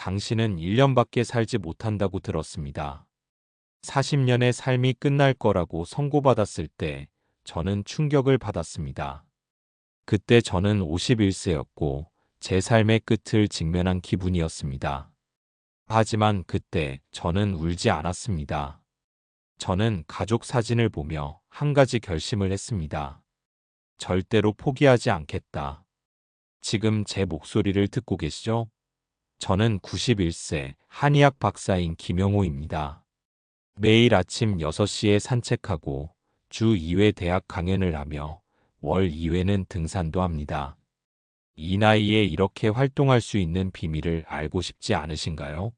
당신은 1년밖에 살지 못한다고 들었습니다. 40년의 삶이 끝날 거라고 선고받았을 때 저는 충격을 받았습니다. 그때 저는 51세였고 제 삶의 끝을 직면한 기분이었습니다. 하지만 그때 저는 울지 않았습니다. 저는 가족 사진을 보며 한 가지 결심을 했습니다. 절대로 포기하지 않겠다. 지금 제 목소리를 듣고 계시죠? 저는 91세 한의학 박사인 김영호입니다. 매일 아침 6시에 산책하고 주 2회 대학 강연을 하며 월 2회는 등산도 합니다. 이 나이에 이렇게 활동할 수 있는 비밀을 알고 싶지 않으신가요?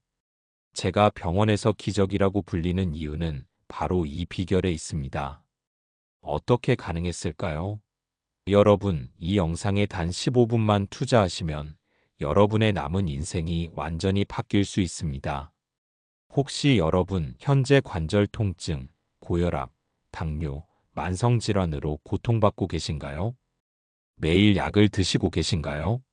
제가 병원에서 기적이라고 불리는 이유는 바로 이 비결에 있습니다. 어떻게 가능했을까요? 여러분, 이 영상에 단 15분만 투자하시면 여러분의 남은 인생이 완전히 바뀔 수 있습니다. 혹시 여러분 현재 관절 통증, 고혈압, 당뇨, 만성질환으로 고통받고 계신가요? 매일 약을 드시고 계신가요?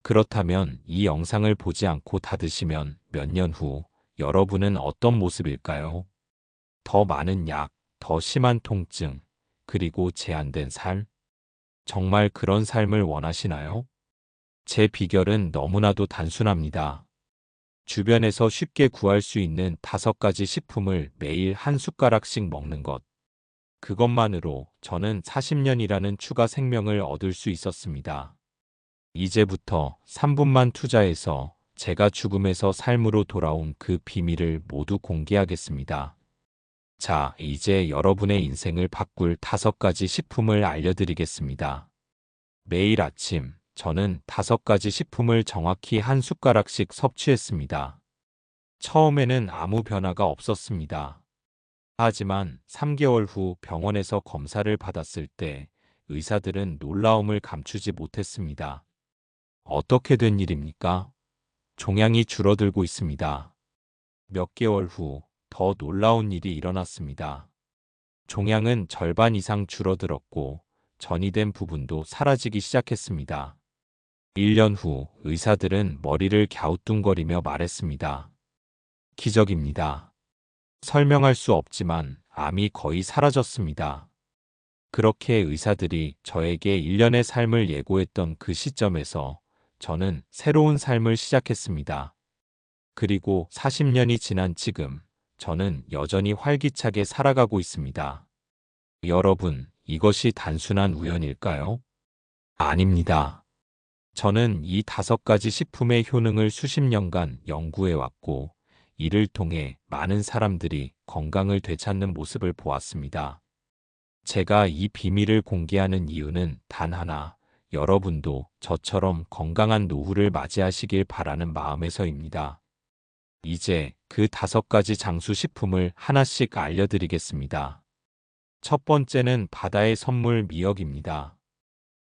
그렇다면 이 영상을 보지 않고 닫으시면 몇 년 후 여러분은 어떤 모습일까요? 더 많은 약, 더 심한 통증, 그리고 제한된 삶? 정말 그런 삶을 원하시나요? 제 비결은 너무나도 단순합니다. 주변에서 쉽게 구할 수 있는 5가지 식품을 매일 한 숟가락씩 먹는 것. 그것만으로 저는 40년이라는 추가 생명을 얻을 수 있었습니다. 이제부터 3분만 투자해서 제가 죽음에서 삶으로 돌아온 그 비밀을 모두 공개하겠습니다. 자, 이제 여러분의 인생을 바꿀 5가지 식품을 알려드리겠습니다. 매일 아침 저는 5가지 식품을 정확히 한 숟가락씩 섭취했습니다. 처음에는 아무 변화가 없었습니다. 하지만 3개월 후 병원에서 검사를 받았을 때 의사들은 놀라움을 감추지 못했습니다. 어떻게 된 일입니까? 종양이 줄어들고 있습니다. 몇 개월 후 더 놀라운 일이 일어났습니다. 종양은 절반 이상 줄어들었고 전이된 부분도 사라지기 시작했습니다. 1년 후 의사들은 머리를 갸우뚱거리며 말했습니다. 기적입니다. 설명할 수 없지만 암이 거의 사라졌습니다. 그렇게 의사들이 저에게 1년의 삶을 예고했던 그 시점에서 저는 새로운 삶을 시작했습니다. 그리고 40년이 지난 지금 저는 여전히 활기차게 살아가고 있습니다. 여러분, 이것이 단순한 우연일까요? 아닙니다. 저는 이 5가지 식품의 효능을 수십 년간 연구해왔고 이를 통해 많은 사람들이 건강을 되찾는 모습을 보았습니다. 제가 이 비밀을 공개하는 이유는 단 하나, 여러분도 저처럼 건강한 노후를 맞이하시길 바라는 마음에서입니다. 이제 그 5가지 장수식품을 하나씩 알려드리겠습니다. 첫 번째는 바다의 선물 미역입니다.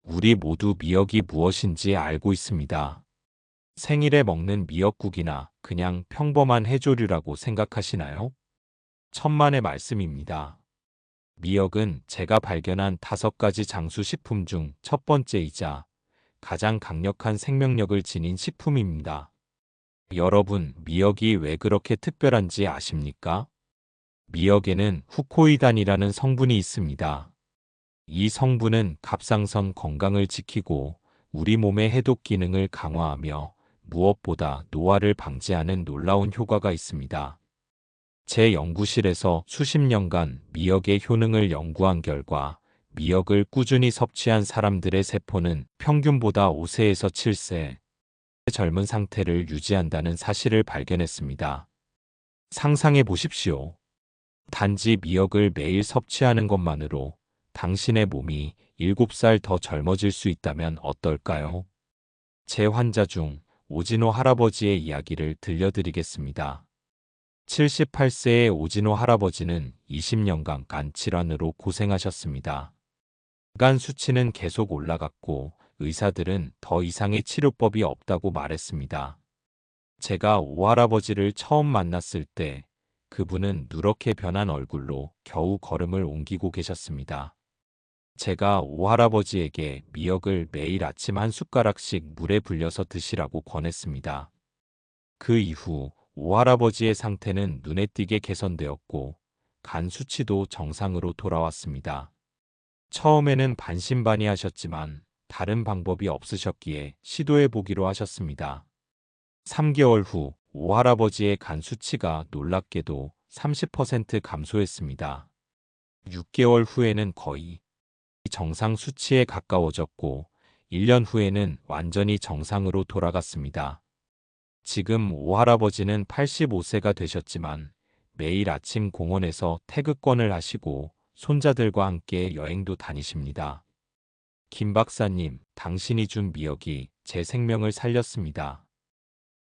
우리 모두 미역이 무엇인지 알고 있습니다. 생일에 먹는 미역국이나 그냥 평범한 해조류라고 생각하시나요? 천만의 말씀입니다. 미역은 제가 발견한 5가지 장수식품 중 첫 번째이자 가장 강력한 생명력을 지닌 식품입니다. 여러분, 미역이 왜 그렇게 특별한지 아십니까? 미역에는 후코이단이라는 성분이 있습니다. 이 성분은 갑상선 건강을 지키고 우리 몸의 해독 기능을 강화하며 무엇보다 노화를 방지하는 놀라운 효과가 있습니다. 제 연구실에서 수십 년간 미역의 효능을 연구한 결과 미역을 꾸준히 섭취한 사람들의 세포는 평균보다 5세에서 7세 젊은 상태를 유지한다는 사실을 발견했습니다. 상상해 보십시오. 단지 미역을 매일 섭취하는 것만으로 당신의 몸이 7살 더 젊어질 수 있다면 어떨까요? 제 환자 중 오진호 할아버지의 이야기를 들려드리겠습니다. 78세의 오진호 할아버지는 20년간 간 질환으로 고생하셨습니다. 간 수치는 계속 올라갔고 의사들은 더 이상의 치료법이 없다고 말했습니다. 제가 오 할아버지를 처음 만났을 때 그분은 누렇게 변한 얼굴로 겨우 걸음을 옮기고 계셨습니다. 제가 오 할아버지에게 미역을 매일 아침 한 숟가락씩 물에 불려서 드시라고 권했습니다. 그 이후 오할아버지의 상태는 눈에 띄게 개선되었고 간 수치도 정상으로 돌아왔습니다. 처음에는 반신반의하셨지만 다른 방법이 없으셨기에 시도해 보기로 하셨습니다. 3개월 후 오할아버지의 간 수치가 놀랍게도 30% 감소했습니다. 6개월 후에는 거의 정상 수치에 가까워졌고 1년 후에는 완전히 정상으로 돌아갔습니다. 지금 오할아버지는 85세가 되셨지만 매일 아침 공원에서 태극권을 하시고 손자들과 함께 여행도 다니십니다. 김 박사님, 당신이 준 미역이 제 생명을 살렸습니다.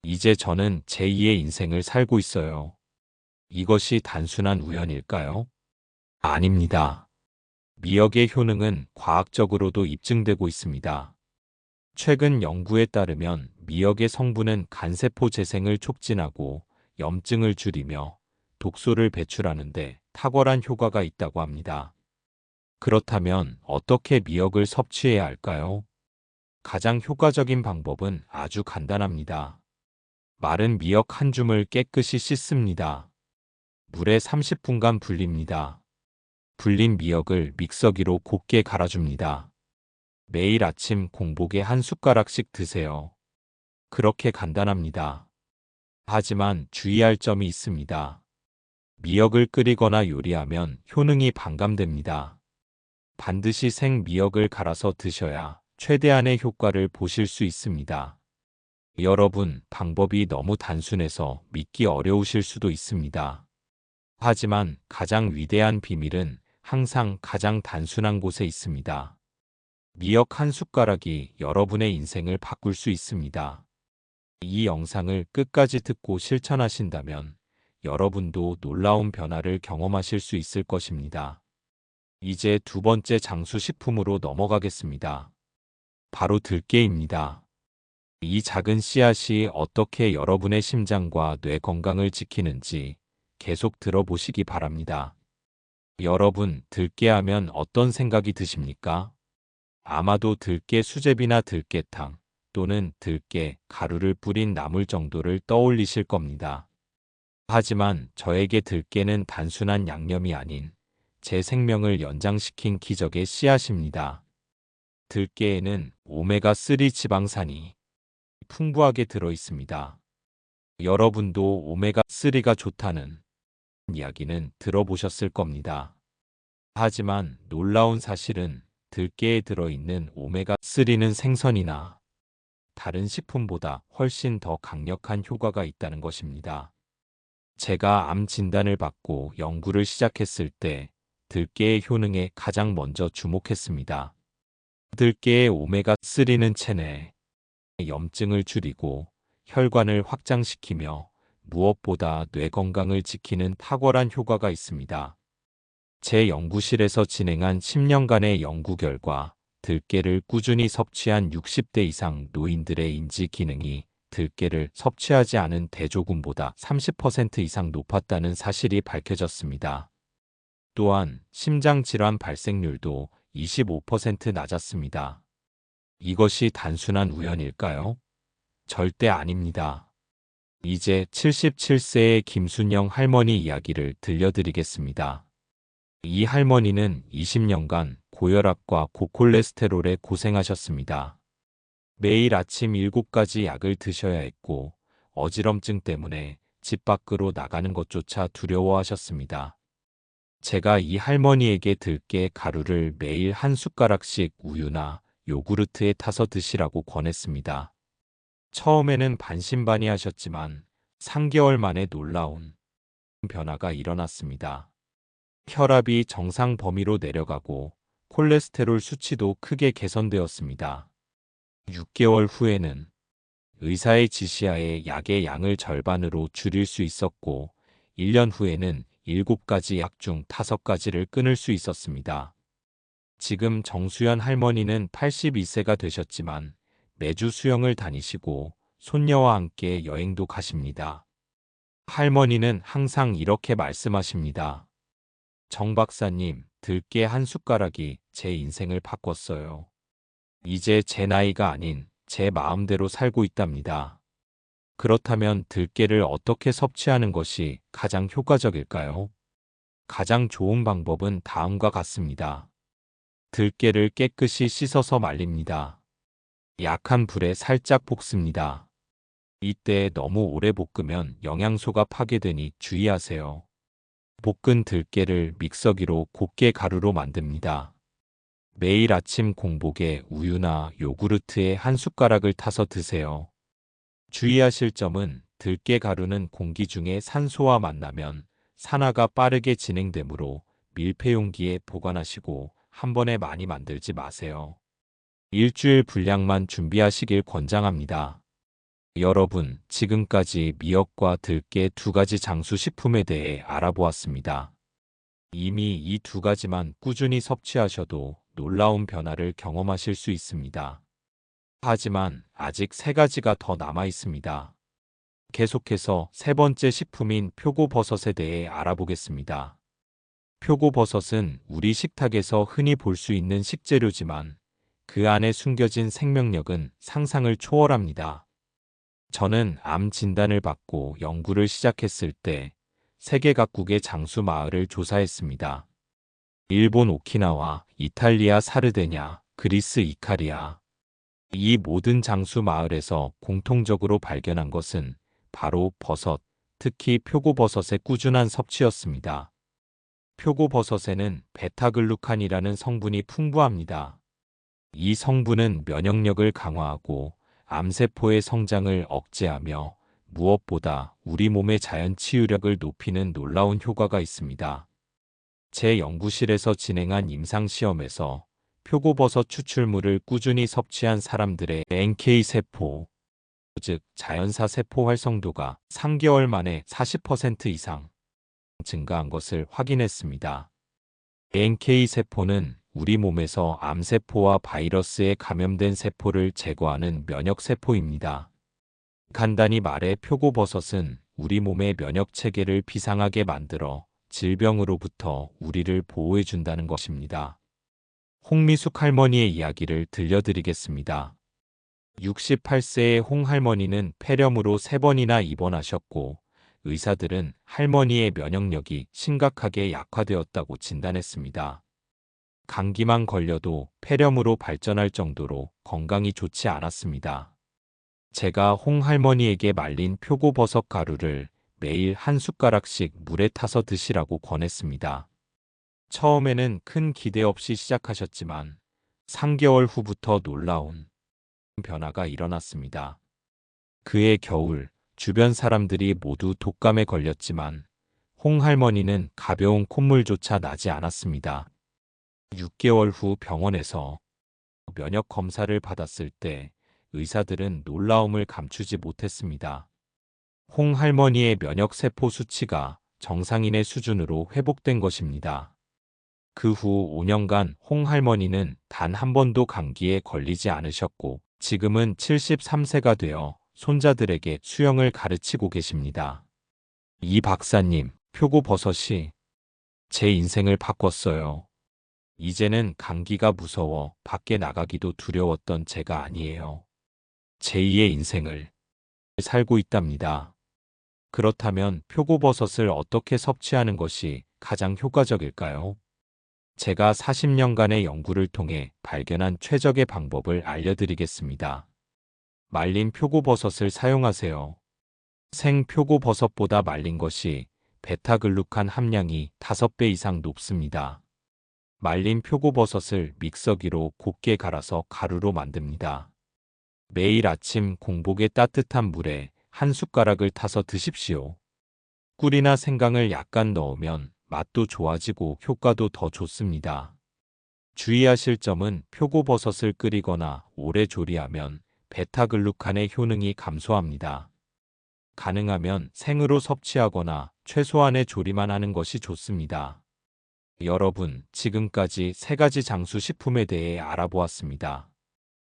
이제 저는 제2의 인생을 살고 있어요. 이것이 단순한 우연일까요? 아닙니다. 미역의 효능은 과학적으로도 입증되고 있습니다. 최근 연구에 따르면 미역의 성분은 간세포 재생을 촉진하고 염증을 줄이며 독소를 배출하는데 탁월한 효과가 있다고 합니다. 그렇다면 어떻게 미역을 섭취해야 할까요? 가장 효과적인 방법은 아주 간단합니다. 마른 미역 한 줌을 깨끗이 씻습니다. 물에 30분간 불립니다. 불린 미역을 믹서기로 곱게 갈아줍니다. 매일 아침 공복에 한 숟가락씩 드세요. 그렇게 간단합니다. 하지만 주의할 점이 있습니다. 미역을 끓이거나 요리하면 효능이 반감됩니다. 반드시 생 미역을 갈아서 드셔야 최대한의 효과를 보실 수 있습니다. 여러분, 방법이 너무 단순해서 믿기 어려우실 수도 있습니다. 하지만 가장 위대한 비밀은 항상 가장 단순한 곳에 있습니다. 미역 한 숟가락이 여러분의 인생을 바꿀 수 있습니다. 이 영상을 끝까지 듣고 실천하신다면 여러분도 놀라운 변화를 경험하실 수 있을 것입니다. 이제 두 번째 장수식품으로 넘어가겠습니다. 바로 들깨입니다. 이 작은 씨앗이 어떻게 여러분의 심장과 뇌 건강을 지키는지 계속 들어보시기 바랍니다. 여러분, 들깨하면 어떤 생각이 드십니까? 아마도 들깨 수제비나 들깨탕 또는 들깨 가루를 뿌린 나물 정도를 떠올리실 겁니다. 하지만 저에게 들깨는 단순한 양념이 아닌 제 생명을 연장시킨 기적의 씨앗입니다. 들깨에는 오메가3 지방산이 풍부하게 들어 있습니다. 여러분도 오메가3가 좋다는 이야기는 들어보셨을 겁니다. 하지만 놀라운 사실은 들깨에 들어있는 오메가3는 생선이나 다른 식품보다 훨씬 더 강력한 효과가 있다는 것입니다. 제가 암 진단을 받고 연구를 시작했을 때 들깨의 효능에 가장 먼저 주목했습니다. 들깨의 오메가3는 체내 염증을 줄이고 혈관을 확장시키며 무엇보다 뇌 건강을 지키는 탁월한 효과가 있습니다. 제 연구실에서 진행한 10년간의 연구 결과 들깨를 꾸준히 섭취한 60대 이상 노인들의 인지 기능이 들깨를 섭취하지 않은 대조군보다 30% 이상 높았다는 사실이 밝혀졌습니다. 또한 심장질환 발생률도 25% 낮았습니다. 이것이 단순한 우연일까요? 절대 아닙니다. 이제 77세의 김순영 할머니 이야기를 들려드리겠습니다. 이 할머니는 20년간 고혈압과 고콜레스테롤에 고생하셨습니다. 매일 아침 7가지 약을 드셔야 했고 어지럼증 때문에 집 밖으로 나가는 것조차 두려워하셨습니다. 제가 이 할머니에게 들깨 가루를 매일 한 숟가락씩 우유나 요구르트에 타서 드시라고 권했습니다. 처음에는 반신반의하셨지만 3개월 만에 놀라운 변화가 일어났습니다. 혈압이 정상 범위로 내려가고 콜레스테롤 수치도 크게 개선되었습니다. 6개월 후에는 의사의 지시하에 약의 양을 절반으로 줄일 수 있었고 1년 후에는 7가지 약 중 5가지를 끊을 수 있었습니다. 지금 정수연 할머니는 82세가 되셨지만 매주 수영을 다니시고 손녀와 함께 여행도 가십니다. 할머니는 항상 이렇게 말씀하십니다. 정 박사님, 들깨 한 숟가락이 제 인생을 바꿨어요. 이제 제 나이가 아닌 제 마음대로 살고 있답니다. 그렇다면 들깨를 어떻게 섭취하는 것이 가장 효과적일까요? 가장 좋은 방법은 다음과 같습니다. 들깨를 깨끗이 씻어서 말립니다. 약한 불에 살짝 볶습니다. 이때 너무 오래 볶으면 영양소가 파괴되니 주의하세요. 볶은 들깨를 믹서기로 곱게 가루로 만듭니다. 매일 아침 공복에 우유나 요구르트에 한 숟가락을 타서 드세요. 주의하실 점은 들깨 가루는 공기 중에 산소와 만나면 산화가 빠르게 진행되므로 밀폐용기에 보관하시고 한 번에 많이 만들지 마세요. 일주일 분량만 준비하시길 권장합니다. 여러분, 지금까지 미역과 들깨 두 가지 장수 식품에 대해 알아보았습니다. 이미 이 두 가지만 꾸준히 섭취하셔도 놀라운 변화를 경험하실 수 있습니다. 하지만 아직 세 가지가 더 남아 있습니다. 계속해서 세 번째 식품인 표고버섯에 대해 알아보겠습니다. 표고버섯은 우리 식탁에서 흔히 볼 수 있는 식재료지만 그 안에 숨겨진 생명력은 상상을 초월합니다. 저는 암 진단을 받고 연구를 시작했을 때 세계 각국의 장수 마을을 조사했습니다. 일본 오키나와, 이탈리아 사르데냐, 그리스 이카리아. 이 모든 장수 마을에서 공통적으로 발견한 것은 바로 버섯, 특히 표고버섯의 꾸준한 섭취였습니다. 표고버섯에는 베타글루칸이라는 성분이 풍부합니다. 이 성분은 면역력을 강화하고 암세포의 성장을 억제하며 무엇보다 우리 몸의 자연 치유력을 높이는 놀라운 효과가 있습니다. 제 연구실에서 진행한 임상시험에서 표고버섯 추출물을 꾸준히 섭취한 사람들의 NK세포, 즉 자연사 세포 활성도가 3개월 만에 40% 이상 증가한 것을 확인했습니다. NK세포는 우리 몸에서 암세포와 바이러스에 감염된 세포를 제거하는 면역세포입니다. 간단히 말해 표고버섯은 우리 몸의 면역체계를 비상하게 만들어 질병으로부터 우리를 보호해준다는 것입니다. 홍미숙 할머니의 이야기를 들려드리겠습니다. 68세의 홍 할머니는 폐렴으로 3번이나 입원하셨고 의사들은 할머니의 면역력이 심각하게 약화되었다고 진단했습니다. 감기만 걸려도 폐렴으로 발전할 정도로 건강이 좋지 않았습니다. 제가 홍 할머니에게 말린 표고버섯 가루를 매일 한 숟가락씩 물에 타서 드시라고 권했습니다. 처음에는 큰 기대 없이 시작하셨지만 3개월 후부터 놀라운 변화가 일어났습니다. 그해 겨울 주변 사람들이 모두 독감에 걸렸지만 홍 할머니는 가벼운 콧물조차 나지 않았습니다. 6개월 후 병원에서 면역 검사를 받았을 때 의사들은 놀라움을 감추지 못했습니다. 홍 할머니의 면역 세포 수치가 정상인의 수준으로 회복된 것입니다. 그 후 5년간 홍 할머니는 단 한 번도 감기에 걸리지 않으셨고 지금은 73세가 되어 손자들에게 수영을 가르치고 계십니다. 이 박사님, 표고버섯이 제 인생을 바꿨어요. 이제는 감기가 무서워 밖에 나가기도 두려웠던 제가 아니에요. 제2의 인생을 살고 있답니다. 그렇다면 표고버섯을 어떻게 섭취하는 것이 가장 효과적일까요? 제가 40년간의 연구를 통해 발견한 최적의 방법을 알려드리겠습니다. 말린 표고버섯을 사용하세요. 생 표고버섯보다 말린 것이 베타글루칸 함량이 5배 이상 높습니다. 말린 표고버섯을 믹서기로 곱게 갈아서 가루로 만듭니다. 매일 아침 공복에 따뜻한 물에 한 숟가락을 타서 드십시오. 꿀이나 생강을 약간 넣으면 맛도 좋아지고 효과도 더 좋습니다. 주의하실 점은 표고버섯을 끓이거나 오래 조리하면 베타글루칸의 효능이 감소합니다. 가능하면 생으로 섭취하거나 최소한의 조리만 하는 것이 좋습니다. 여러분, 지금까지 3가지 장수 식품에 대해 알아보았습니다.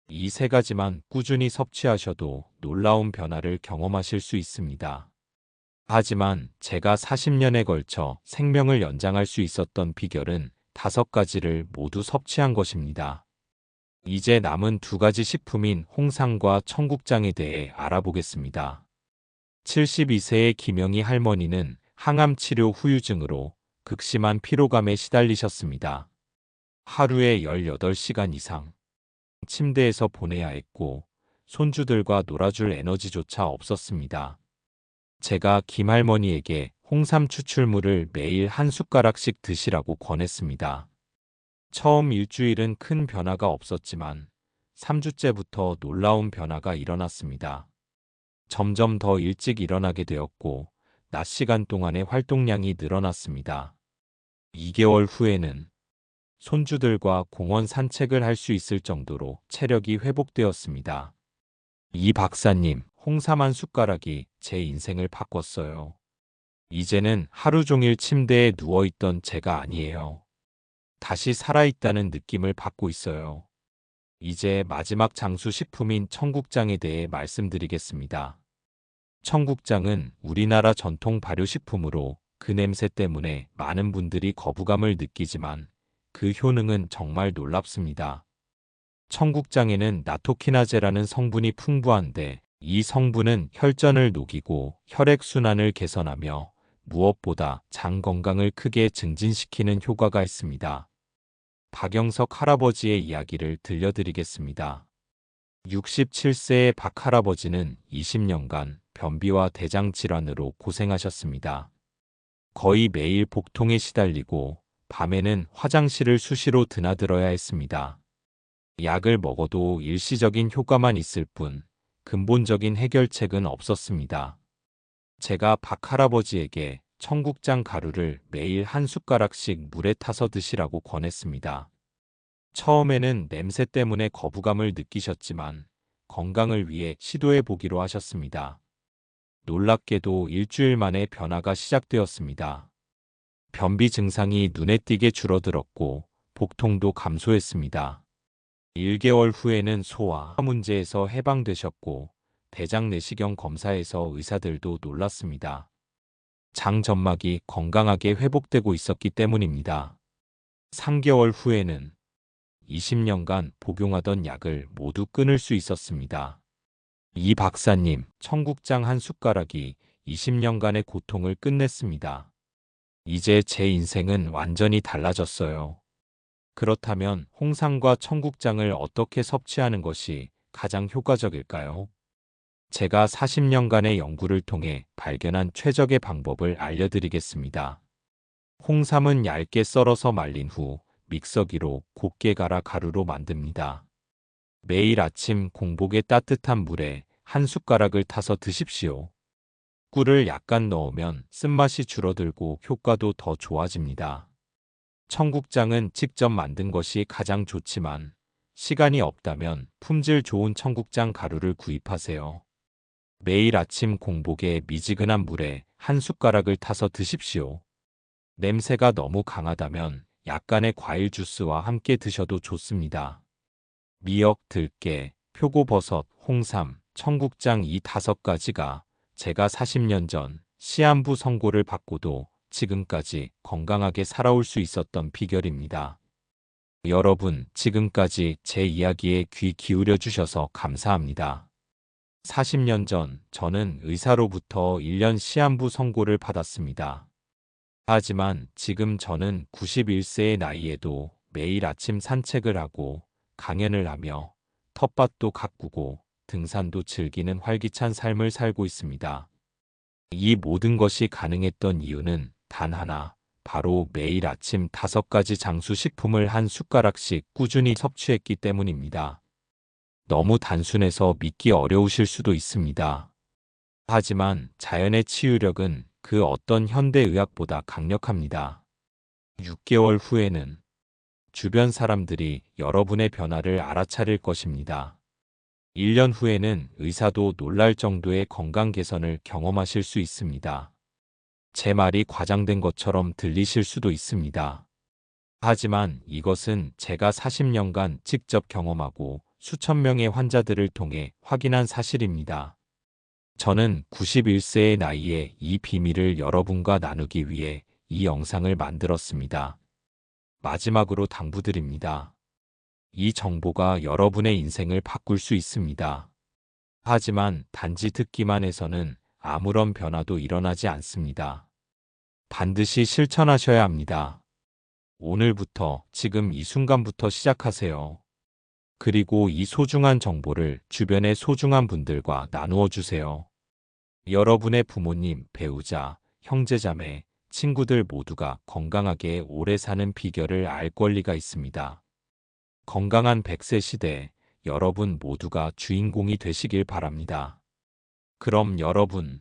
이 3가지만 꾸준히 섭취하셔도 놀라운 변화를 경험하실 수 있습니다. 하지만 제가 40년에 걸쳐 생명을 연장할 수 있었던 비결은 5가지를 모두 섭취한 것입니다. 이제 남은 2가지 식품인 홍삼과 청국장에 대해 알아보겠습니다. 72세의 김영희 할머니는 항암 치료 후유증으로 극심한 피로감에 시달리셨습니다. 하루에 18시간 이상 침대에서 보내야 했고 손주들과 놀아줄 에너지조차 없었습니다. 제가 김할머니에게 홍삼 추출물을 매일 한 숟가락씩 드시라고 권했습니다. 처음 일주일은 큰 변화가 없었지만 3주째부터 놀라운 변화가 일어났습니다. 점점 더 일찍 일어나게 되었고 낮 시간 동안의 활동량이 늘어났습니다. 2개월 후에는 손주들과 공원 산책을 할 수 있을 정도로 체력이 회복되었습니다. 이 박사님, 홍삼 한 숟가락이 제 인생을 바꿨어요. 이제는 하루 종일 침대에 누워있던 제가 아니에요. 다시 살아있다는 느낌을 받고 있어요. 이제 마지막 장수 식품인 청국장에 대해 말씀드리겠습니다. 청국장은 우리나라 전통 발효식품으로 그 냄새 때문에 많은 분들이 거부감을 느끼지만 그 효능은 정말 놀랍습니다. 청국장에는 나토키나제라는 성분이 풍부한데 이 성분은 혈전을 녹이고 혈액순환을 개선하며 무엇보다 장 건강을 크게 증진시키는 효과가 있습니다. 박영석 할아버지의 이야기를 들려드리겠습니다. 67세의 박 할아버지는 20년간 변비와 대장 질환으로 고생하셨습니다. 거의 매일 복통에 시달리고 밤에는 화장실을 수시로 드나들어야 했습니다. 약을 먹어도 일시적인 효과만 있을 뿐 근본적인 해결책은 없었습니다. 제가 박 할아버지에게 청국장 가루를 매일 한 숟가락씩 물에 타서 드시라고 권했습니다. 처음에는 냄새 때문에 거부감을 느끼셨지만 건강을 위해 시도해 보기로 하셨습니다. 놀랍게도 일주일 만에 변화가 시작되었습니다. 변비 증상이 눈에 띄게 줄어들었고 복통도 감소했습니다. 1개월 후에는 소화 문제에서 해방되셨고 대장 내시경 검사에서 의사들도 놀랐습니다. 장 점막이 건강하게 회복되고 있었기 때문입니다. 3개월 후에는 20년간 복용하던 약을 모두 끊을 수 있었습니다. 이 박사님, 청국장 한 숟가락이 20년간의 고통을 끝냈습니다. 이제 제 인생은 완전히 달라졌어요. 그렇다면 홍삼과 청국장을 어떻게 섭취하는 것이 가장 효과적일까요? 제가 40년간의 연구를 통해 발견한 최적의 방법을 알려드리겠습니다. 홍삼은 얇게 썰어서 말린 후 믹서기로 곱게 갈아 가루로 만듭니다. 매일 아침 공복에 따뜻한 물에 한 숟가락을 타서 드십시오. 꿀을 약간 넣으면 쓴맛이 줄어들고 효과도 더 좋아집니다. 청국장은 직접 만든 것이 가장 좋지만 시간이 없다면 품질 좋은 청국장 가루를 구입하세요. 매일 아침 공복에 미지근한 물에 한 숟가락을 타서 드십시오. 냄새가 너무 강하다면 약간의 과일 주스와 함께 드셔도 좋습니다. 미역, 들깨, 표고버섯, 홍삼, 청국장 이 5가지가 제가 40년 전 시한부 선고를 받고도 지금까지 건강하게 살아올 수 있었던 비결입니다. 여러분, 지금까지 제 이야기에 귀 기울여 주셔서 감사합니다. 40년 전 저는 의사로부터 1년 시한부 선고를 받았습니다. 하지만 지금 저는 91세의 나이에도 매일 아침 산책을 하고 강연을 하며 텃밭도 가꾸고 등산도 즐기는 활기찬 삶을 살고 있습니다. 이 모든 것이 가능했던 이유는 단 하나, 바로 매일 아침 5가지 장수 식품을 한 숟가락씩 꾸준히 섭취했기 때문입니다. 너무 단순해서 믿기 어려우실 수도 있습니다. 하지만 자연의 치유력은 그 어떤 현대의학보다 강력합니다. 6개월 후에는 주변 사람들이 여러분의 변화를 알아차릴 것입니다. 1년 후에는 의사도 놀랄 정도의 건강 개선을 경험하실 수 있습니다. 제 말이 과장된 것처럼 들리실 수도 있습니다. 하지만 이것은 제가 40년간 직접 경험하고 수천 명의 환자들을 통해 확인한 사실입니다. 저는 91세의 나이에 이 비밀을 여러분과 나누기 위해 이 영상을 만들었습니다. 마지막으로 당부드립니다. 이 정보가 여러분의 인생을 바꿀 수 있습니다. 하지만 단지 듣기만 해서는 아무런 변화도 일어나지 않습니다. 반드시 실천하셔야 합니다. 오늘부터, 지금 이 순간부터 시작하세요. 그리고 이 소중한 정보를 주변의 소중한 분들과 나누어 주세요. 여러분의 부모님, 배우자, 형제자매, 친구들 모두가 건강하게 오래 사는 비결을 알 권리가 있습니다. 건강한 100세 시대, 여러분 모두가 주인공이 되시길 바랍니다. 그럼 여러분,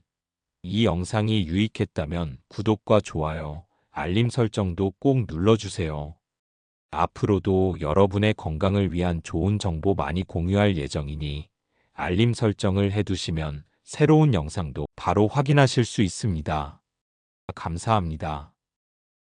이 영상이 유익했다면 구독과 좋아요, 알림 설정도 꼭 눌러주세요. 앞으로도 여러분의 건강을 위한 좋은 정보 많이 공유할 예정이니 알림 설정을 해두시면 새로운 영상도 바로 확인하실 수 있습니다. 감사합니다.